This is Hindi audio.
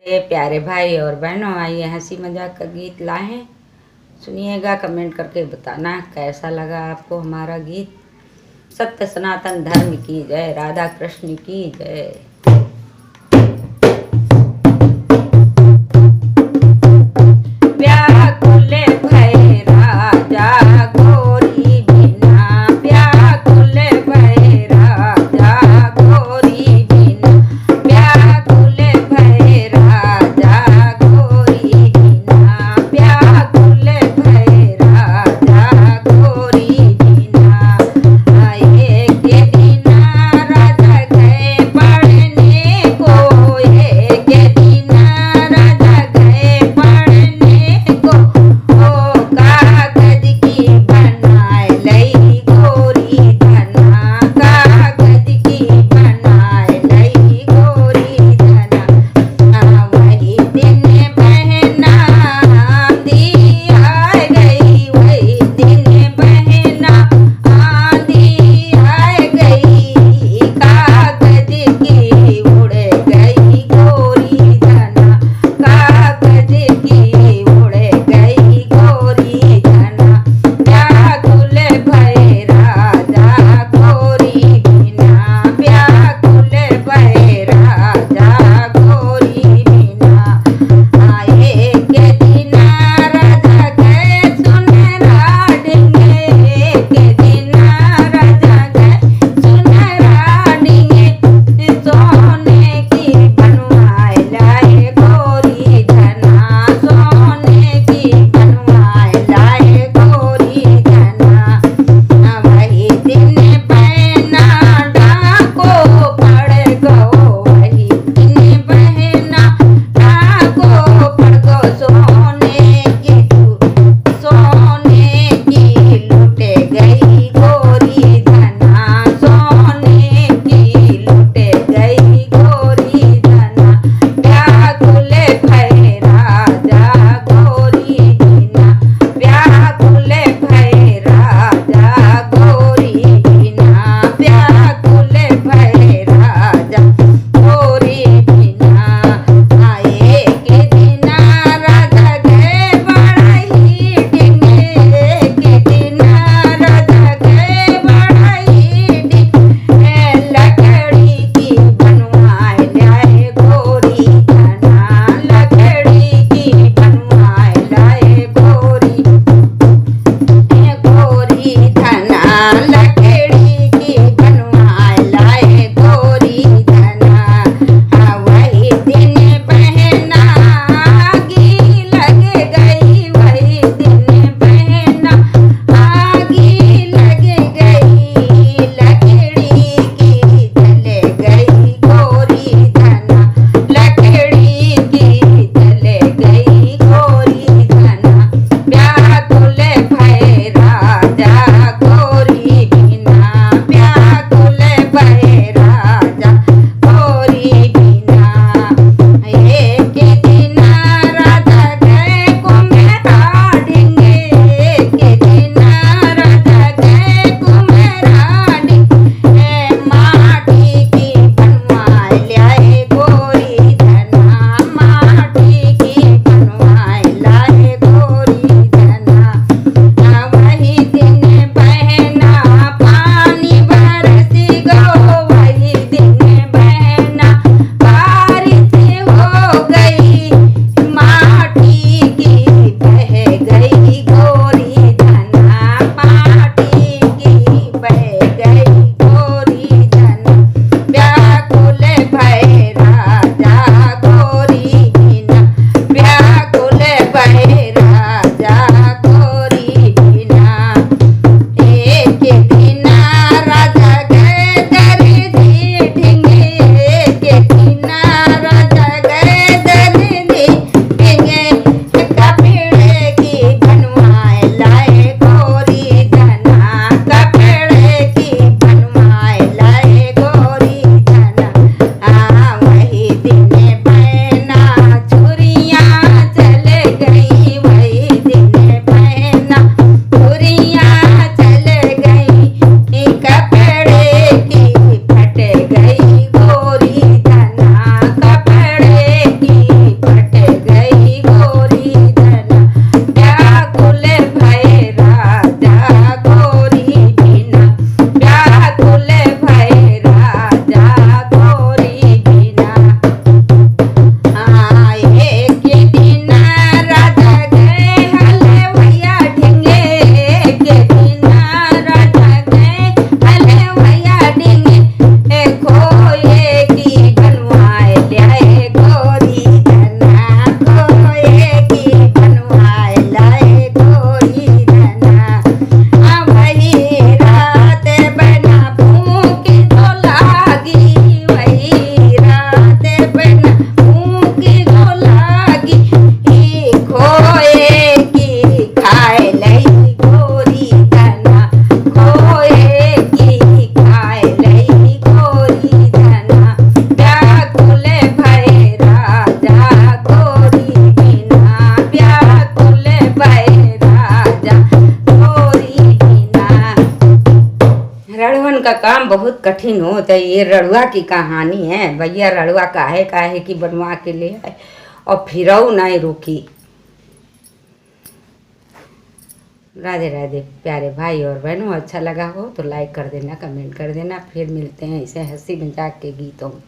प्यारे भाई और बहनों, आइए हंसी मजाक का गीत लाए हैं, सुनिएगा। कमेंट करके बताना कैसा लगा आपको हमारा गीत। सत्य सनातन धर्म की जय, राधा कृष्ण की जय। व्याकुल भय राजा घोरी बिना, व्याकुल भय राजा घोरी बिना, व्याकुल भय राजा घोरी बिना, व्याकुल भय राजा घोरी बिना। एक दिन राजा गए पढ़ने जीवन का काम बहुत कठिन होता है। ये रड़ुआ की कहानी है भैया। रड़ुआ काहे काहे की बनवा के ले आए और फिर नहीं रुकी। राधे राधे प्यारे भाई और बहनों, अच्छा लगा हो तो लाइक कर देना, कमेंट कर देना। फिर मिलते हैं ऐसे हंसी मजाक के गीतों में।